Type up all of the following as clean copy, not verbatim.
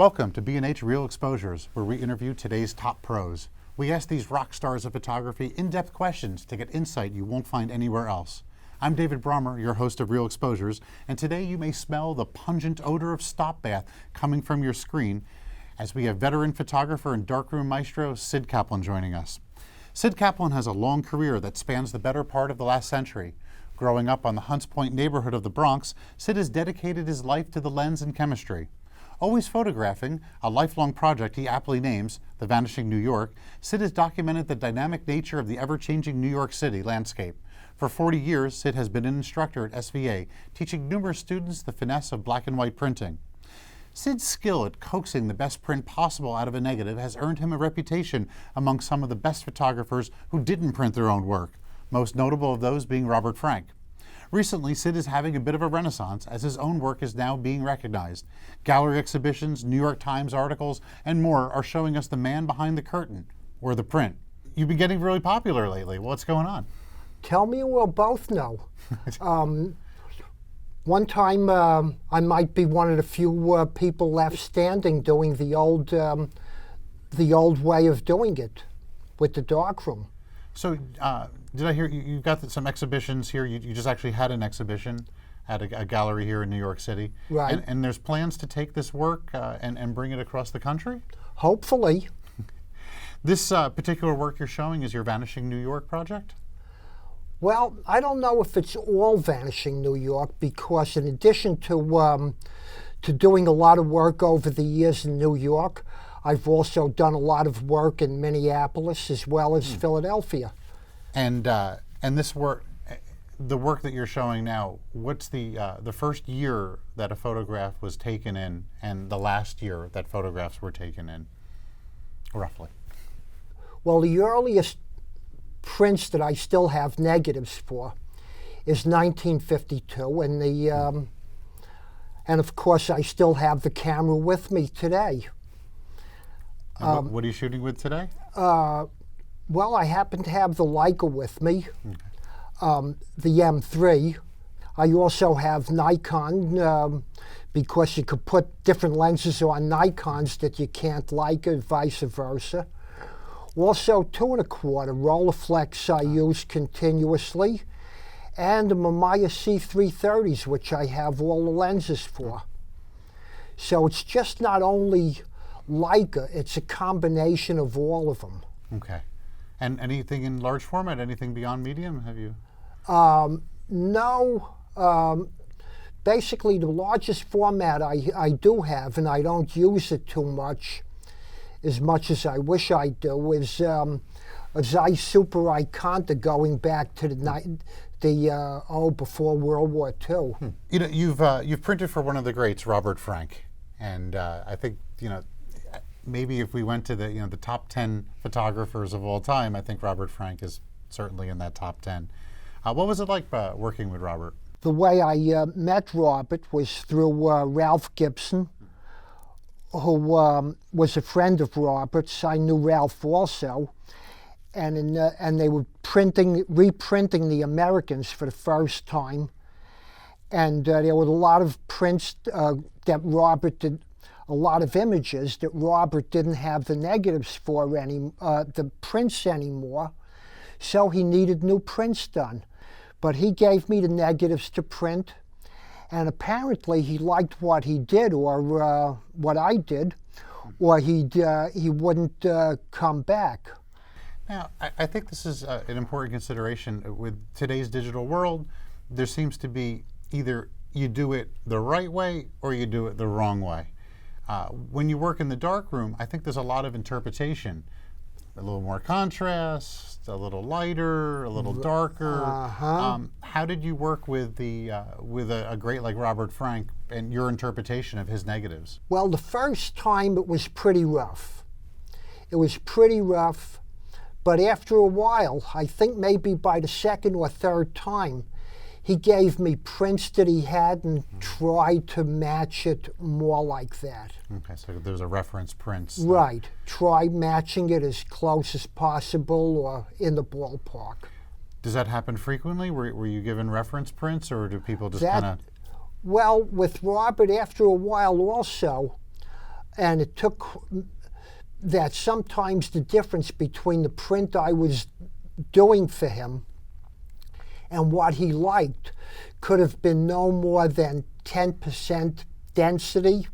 Welcome to B&H Real Exposures, where we interview today's top pros. We ask these rock stars of photography in-depth questions to get insight you won't find anywhere else. I'm David Brommer, your host of Real Exposures, and today you may smell the pungent odor of stop bath coming from your screen as we have veteran photographer and darkroom maestro Sid Kaplan joining us. Sid Kaplan has a long career that spans the better part of the last century. Growing up on the Hunts Point neighborhood of the Bronx, Sid has dedicated his life to the lens and chemistry. Always photographing, a lifelong project he aptly names, The Vanishing New York, Sid has documented the dynamic nature of the ever-changing New York City landscape. For 40 years, Sid has been an instructor at SVA, teaching numerous students the finesse of black and white printing. Sid's skill at coaxing the best print possible out of a negative has earned him a reputation among some of the best photographers who didn't print their own work, most notable of those being Robert Frank. Recently, Sid is having a bit of a renaissance as his own work is now being recognized. Gallery exhibitions, New York Times articles, and more are showing us the man behind the curtain, or the print. You've been getting really popular lately. What's going on? Tell me and we'll both know. One time I might be one of the few people left standing doing the old way of doing it with the darkroom. So, did I hear you've got some exhibitions here? You just actually had an exhibition at a gallery here in New York City. Right. And there's plans to take this work and bring it across the country? Hopefully. This particular work you're showing is your Vanishing New York project? Well, I don't know if it's all Vanishing New York, because in addition to doing a lot of work over the years in New York, I've also done a lot of work in Minneapolis as well as Philadelphia. And this work, the work that you're showing now, what's the first year that a photograph was taken in and the last year that photographs were taken in, roughly? Well, the earliest prints that I still have negatives for is 1952, and and of course I still have the camera with me today. What are you shooting with today? Well, I happen to have the Leica with me, the M3. I also have Nikon because you could put different lenses on Nikons that you can't Leica, vice versa. Also, 2.25 Rolleiflex I use continuously, and the Mamiya C330s, which I have all the lenses for. So it's just not only Leica, it's a combination of all of them. Okay. And anything in large format, anything beyond medium, have you? No. Basically, the largest format I do have, and I don't use it too much as I wish I do, is a Zeiss Super Iconta going back to before World War II. You know, you've printed for one of the greats, Robert Frank, and I think maybe if we went to the top 10 photographers of all time, I think Robert Frank is certainly in that top 10. What was it like working with Robert? The way I met Robert was through Ralph Gibson, who was a friend of Robert's. I knew Ralph also, and they were reprinting the Americans for the first time, and there were a lot of prints that Robert did. A lot of images that Robert didn't have the negatives for the prints anymore, so he needed new prints done. But he gave me the negatives to print, and apparently he liked what he did, or what I did, or he wouldn't come back. Now, I think this is an important consideration. With today's digital world, there seems to be either you do it the right way or you do it the wrong way. When you work in the darkroom, I think there's a lot of interpretation. A little more contrast, a little lighter, a little darker. How did you work with a great like Robert Frank and your interpretation of his negatives? Well, the first time it was pretty rough. It was pretty rough, but after a while, I think maybe by the second or third time, he gave me prints that he had and tried to match it more like that. Okay, so there's a reference prints. Right. Try matching it as close as possible or in the ballpark. Does that happen frequently? Were you given reference prints, or do people just kind of... Well, with Robert, after a while also, and it took that sometimes the difference between the print I was doing for him and what he liked could have been no more than 10% density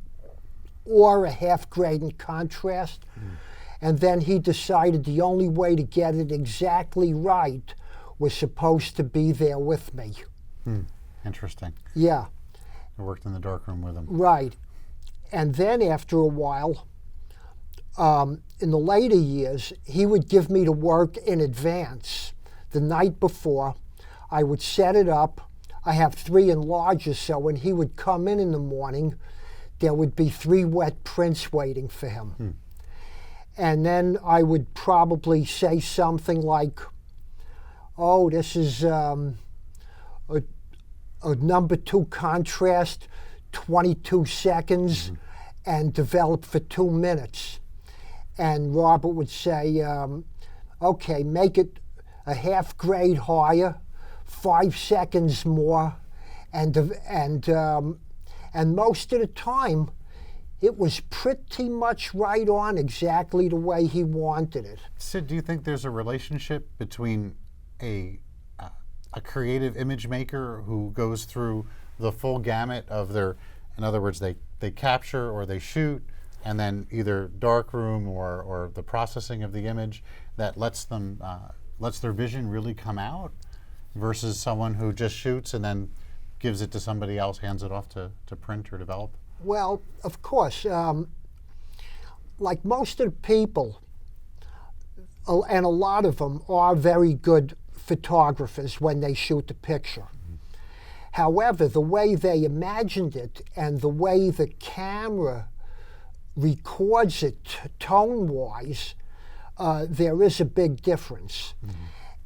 or a half grade in contrast. And then he decided the only way to get it exactly right was supposed to be there with me. Interesting. Yeah. I worked in the darkroom with him. Right. And then after a while, in the later years, he would give me the work in advance. The night before, I would set it up. I have 3 enlargers, so when he would come in the morning, there would be 3 wet prints waiting for him. And then I would probably say something like, oh, this is a number 2 contrast, 22 seconds, and develop for 2 minutes. And Robert would say, okay, make it a half grade higher, 5 seconds more, and most of the time, it was pretty much right on exactly the way he wanted it. Sid, do you think there's a relationship between a creative image maker who goes through the full gamut of their, in other words, they capture or they shoot, and then either darkroom or the processing of the image that lets their vision really come out, versus someone who just shoots and then gives it to somebody else, hands it off to print or develop? Well, of course, like most of the people, and a lot of them are very good photographers when they shoot the picture. However, the way they imagined it and the way the camera records it tone-wise, there is a big difference.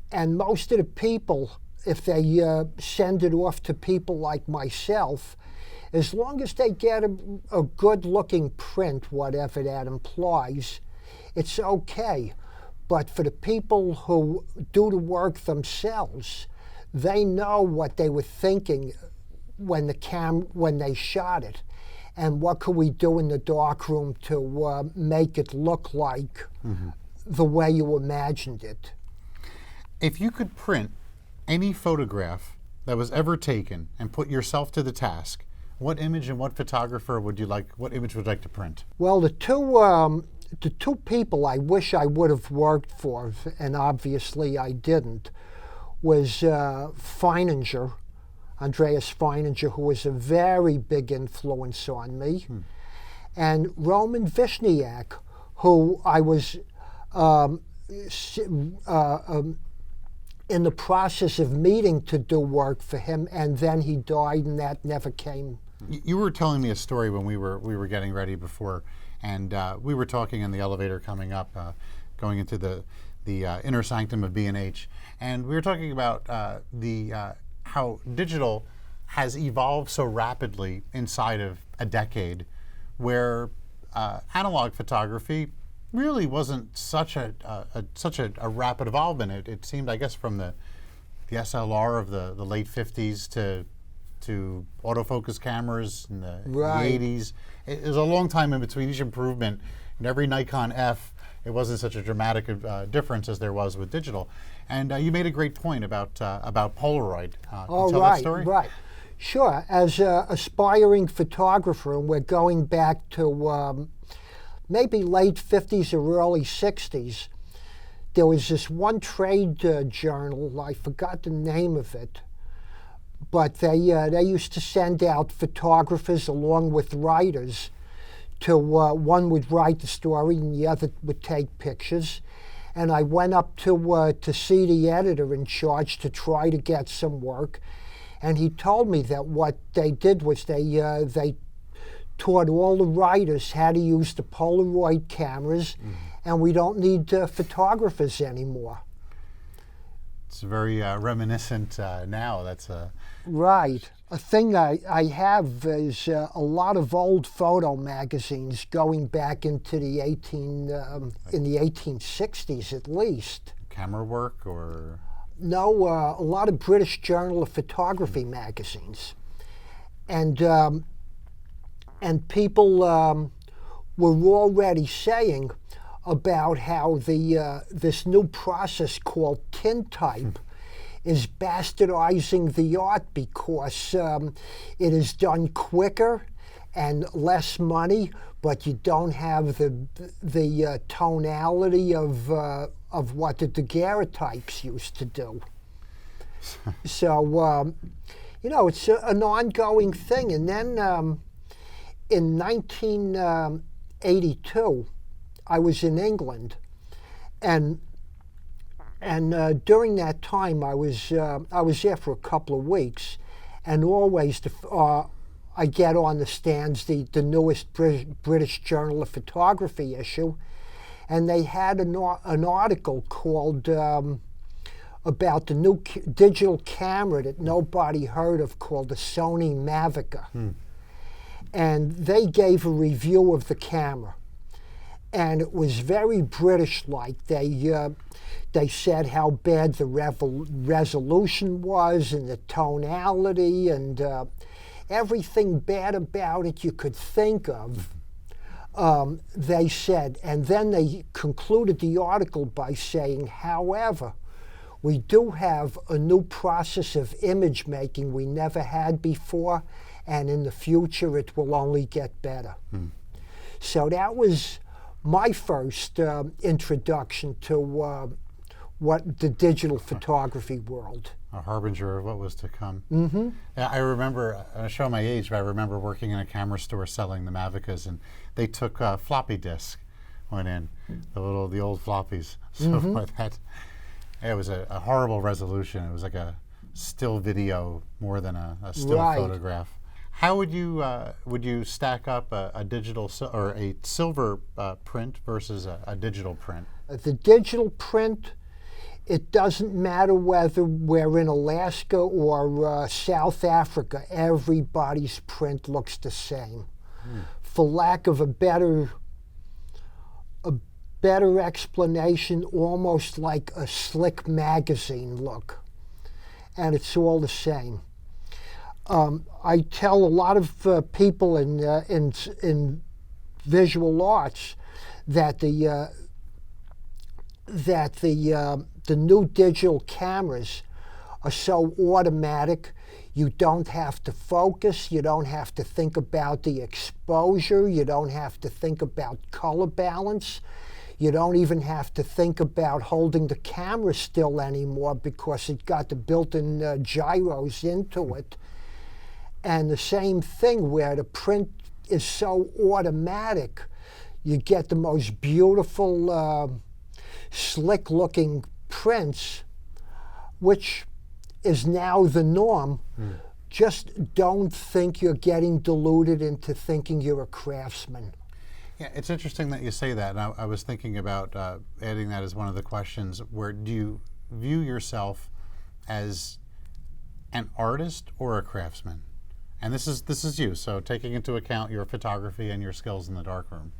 And most of the people, if they send it off to people like myself, as long as they get a good-looking print, whatever that implies, it's okay. But for the people who do the work themselves, they know what they were thinking when they shot it, and what could we do in the darkroom to make it look like the way you imagined it. If you could print any photograph that was ever taken and put yourself to the task, what image and what photographer would you like? What image would you like to print? Well, the two people I wish I would have worked for, and obviously I didn't, was Feininger, Andreas Feininger, who was a very big influence on me, and Roman Vishniak, who I was in the process of meeting to do work for him, and then he died, and that never came. You were telling me a story when we were getting ready before, and we were talking in the elevator coming up, going into the inner sanctum of B&H, and we were talking about how digital has evolved so rapidly inside of a decade, where analog photography really wasn't such a rapid evolvement. It seemed, I guess, from the SLR of the late 50s to autofocus cameras in the 80s. It was a long time in between each improvement. In every Nikon F, it wasn't such a dramatic difference as there was with digital. And you made a great point about Polaroid. Can you tell that story? Right. Sure. As an aspiring photographer, and we're going back to maybe late 50s or early 60s, there was this one trade journal, I forgot the name of it, but they used to send out photographers along with writers to, one would write the story and the other would take pictures. And I went up to see the editor in charge to try to get some work. And he told me that what they did was they taught all the writers how to use the Polaroid cameras, and we don't need photographers anymore. It's very reminiscent now. That's right. A thing I have is a lot of old photo magazines going back into the in the 1860s at least. Camera work or? No, a lot of British Journal of Photography magazines, and people were already saying about how this new process called tintype is bastardizing the art because it is done quicker and less money, but you don't have the tonality of what the daguerreotypes used to do. So, it's an ongoing thing. And then in 1982, I was in England, and during that time I was there for a couple of weeks, and always I get on the stands the newest British Journal of Photography issue, and they had an article called about the new digital camera that nobody heard of called the Sony Mavica. And they gave a review of the camera. And it was very British-like. They said how bad the resolution was and the tonality and everything bad about it you could think of, they said. And then they concluded the article by saying, however, we do have a new process of image making we never had before, and in the future it will only get better. So that was my first introduction to what the digital photography world. A harbinger of what was to come. Yeah, I remember, I show my age, but I remember working in a camera store selling the Mavicas, and they took floppy disk, went in, the old floppies. So it was a horrible resolution. It was like a still video more than a still photograph. How would you stack up a digital or a silver print versus a digital print? The digital print, it doesn't matter whether we're in Alaska or South Africa. Everybody's print looks the same. For lack of a better explanation, almost like a slick magazine look, and it's all the same. I tell a lot of people in visual arts that the new digital cameras are so automatic. You don't have to focus. You don't have to think about the exposure. You don't have to think about color balance. You don't even have to think about holding the camera still anymore because it's got the built-in gyros into it. And the same thing where the print is so automatic, you get the most beautiful, slick-looking prints, which is now the norm. Just don't think you're getting deluded into thinking you're a craftsman. Yeah, it's interesting that you say that. And I was thinking about adding that as one of the questions. Where do you view yourself as an artist or a craftsman? And this is you. So taking into account your photography and your skills in the darkroom.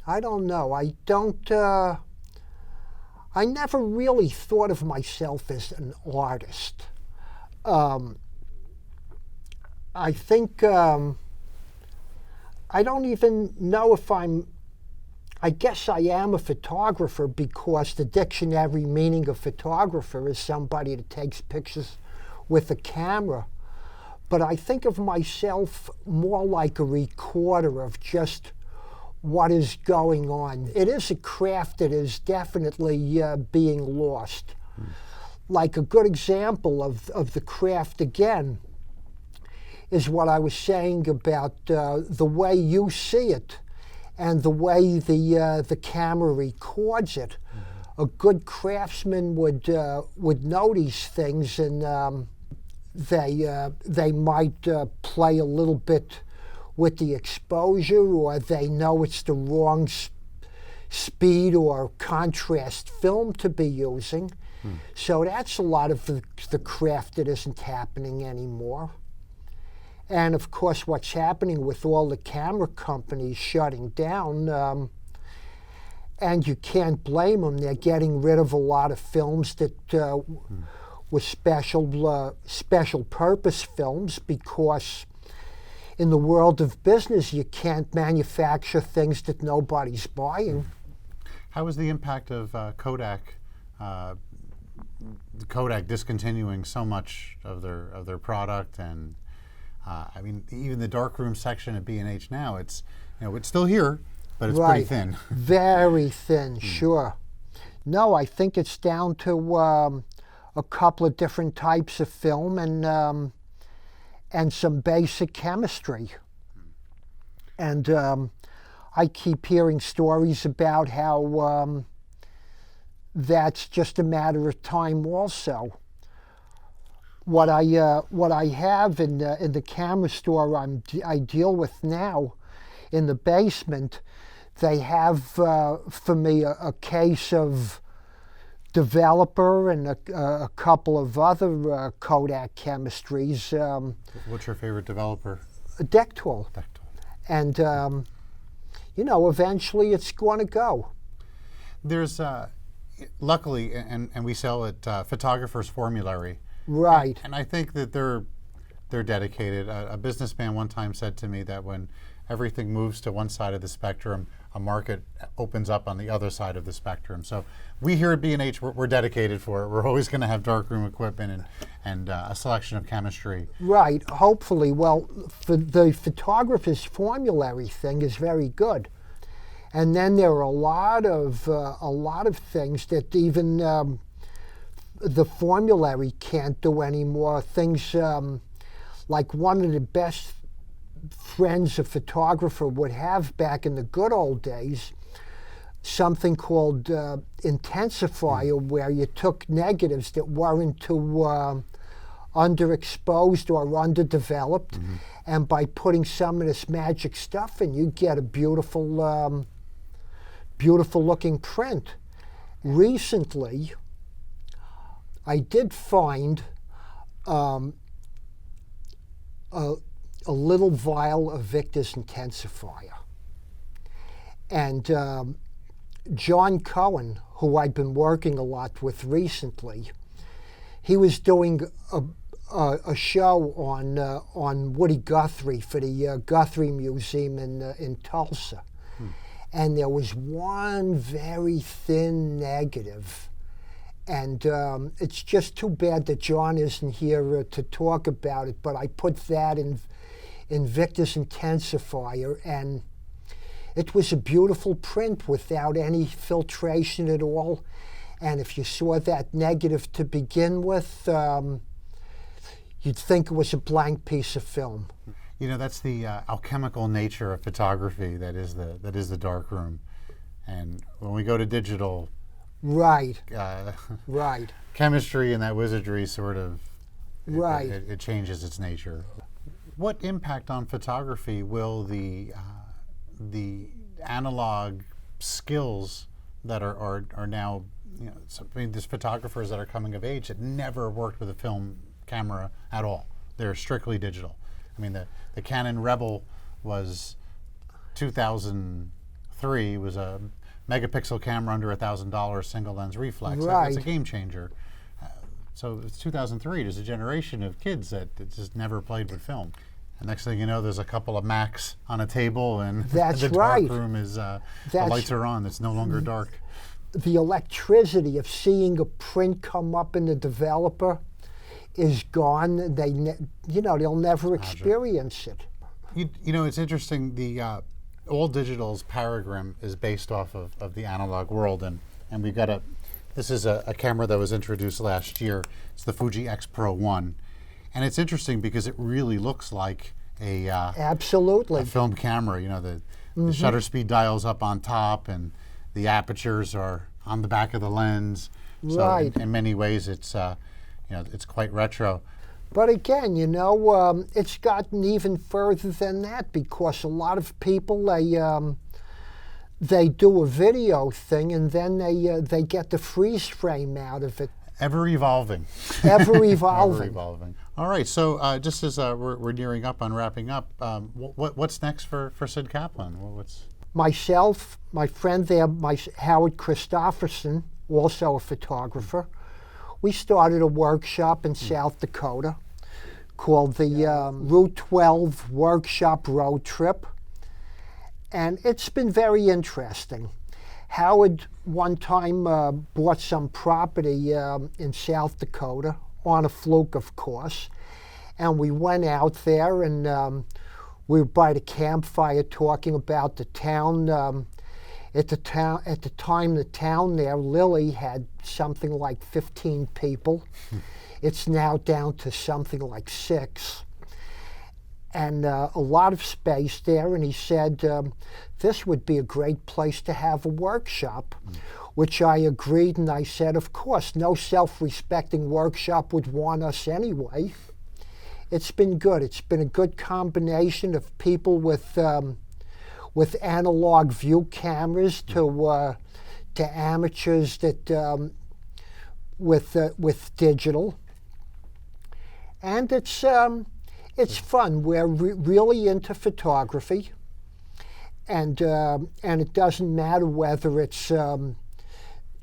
I don't know. I don't. I never really thought of myself as an artist. I think. I don't even know if I guess I am a photographer because the dictionary meaning of photographer is somebody that takes pictures with a camera. But I think of myself more like a recorder of just what is going on. It is a craft that is definitely being lost. Like a good example of the craft again is what I was saying about the way you see it and the way the camera records it. A good craftsman would know these things, and they might play a little bit with the exposure, or they know it's the wrong speed or contrast film to be using. So that's a lot of the craft that isn't happening anymore. And of course, what's happening with all the camera companies shutting down, and you can't blame them. They're getting rid of a lot of films that were special purpose films because in the world of business, you can't manufacture things that nobody's buying. How was the impact of Kodak discontinuing so much of their product? And I mean, even the darkroom section at B&H now, it's still here, but it's pretty thin. Very thin, sure. No, I think it's down to a couple of different types of film and some basic chemistry. And I keep hearing stories about how that's just a matter of time also. What I have in the camera store I deal with now, in the basement, they have for me a case of developer and a couple of other Kodak chemistries. What's your favorite developer? Dectol. And eventually it's going to go. There's luckily, and we sell at Photographer's Formulary. Right. And I think that they're dedicated. A businessman one time said to me that when everything moves to one side of the spectrum, a market opens up on the other side of the spectrum. So we here at B&H, we're dedicated for it. We're always going to have darkroom equipment and a selection of chemistry. Right, hopefully. Well, the Photographer's Formulary thing is very good. And then there are a lot of things that even the Formulary can't do anymore. Things like one of the best friends a photographer would have back in the good old days, something called intensifier, where you took negatives that weren't too underexposed or underdeveloped, and by putting some of this magic stuff in, you get a beautiful, beautiful looking print. Recently, I did find a little vial of Victor's intensifier. And John Cohen, who I've been working a lot with recently, he was doing a show on Woody Guthrie for the Guthrie Museum in Tulsa. And there was one very thin negative. And it's just too bad that John isn't here to talk about it, but I put that in Victor's intensifier, and it was a beautiful print without any filtration at all. And if you saw that negative to begin with, you'd think it was a blank piece of film. You know, that's the alchemical nature of photography that is the darkroom. And when we go to digital, right, chemistry and that wizardry sort of, it changes its nature. What impact on photography will the analog skills that are now, these photographers that are coming of age that never worked with a film camera at all? They're strictly digital. I mean, the Canon Rebel was 2003, was a megapixel camera under $1,000, single lens reflex. That's a game changer. So it's 2003. There's a generation of kids that just never played with film. And next thing you know, there's a couple of Macs on a table, and the darkroom is the lights are on. It's no longer dark. The electricity of seeing a print come up in the developer is gone. They'll never experience it. It's interesting. The all digital's paradigm is based off of the analog world, and we've got this is a camera that was introduced last year. It's the Fuji X-Pro 1. And it's interesting because it really looks like absolutely a film camera. The shutter speed dial's up on top, and the apertures are on the back of the lens. Right. So in many ways, it's quite retro. But again, it's gotten even further than that, because a lot of people they do a video thing and then they get the freeze frame out of it. Ever evolving. Ever evolving. Ever evolving. All right. So just as we're nearing up on wrapping up, what's next for Sid Kaplan? Myself, my friend there, Howard Christofferson, also a photographer. We started a workshop in South Dakota called the Route 12 Workshop Road Trip. And it's been very interesting. Howard one time bought some property in South Dakota, on a fluke, of course. And we went out there and we were by the campfire talking about the town. At the time, the town there, Lily, had something like 15 people. It's now down to something like 6. And a lot of space there. And he said, this would be a great place to have a workshop, which I agreed. And I said, of course, no self-respecting workshop would want us anyway. It's been good. It's been a good combination of people with analog view cameras to amateurs that with digital, and it's fun. We're really into photography, and it doesn't matter whether it's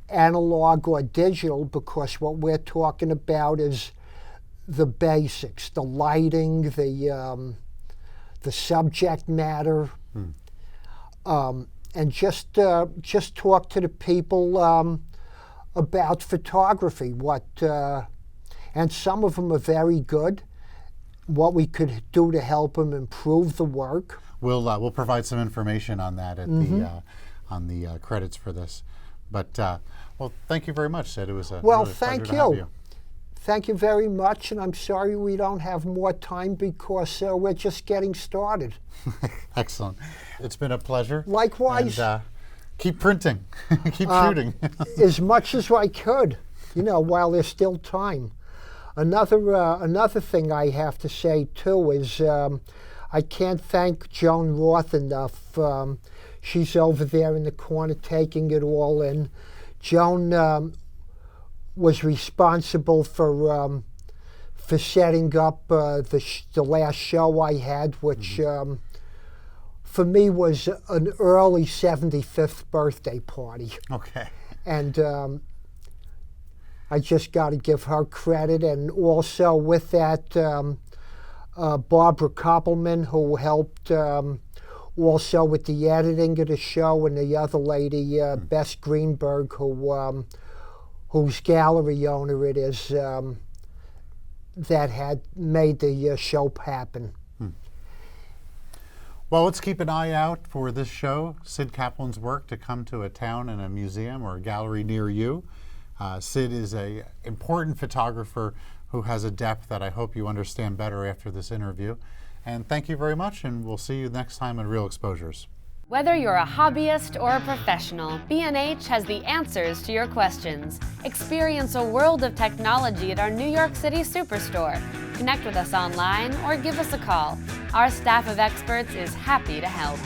analog or digital, because what we're talking about is the basics, the lighting, the subject matter, and just talk to the people about photography. And some of them are very good. What we could do to help them improve the work. We'll provide some information on that at on the credits for this. But well, thank you very much, Sid. It was a really thank pleasure to have you. Thank you very much, and I'm sorry we don't have more time because we're just getting started. Excellent. It's been a pleasure. Likewise. And keep printing. Keep shooting. As much as I could, while there's still time. Another thing I have to say, too, is I can't thank Joan Roth enough. She's over there in the corner taking it all in. Joan was responsible for setting up the last show I had, which for me was an early 75th birthday party. Okay. And I just got to give her credit. And also with that, Barbara Koppelman, who helped also with the editing of the show, and the other lady, Bess Greenberg, whose gallery owner it is, that had made the show happen. Well, let's keep an eye out for this show, Sid Kaplan's work, to come to a town and a museum or a gallery near you. Sid is an important photographer who has a depth that I hope you understand better after this interview. And thank you very much, and we'll see you next time on Real Exposures. Whether you're a hobbyist or a professional, B&H has the answers to your questions. Experience a world of technology at our New York City Superstore. Connect with us online or give us a call. Our staff of experts is happy to help.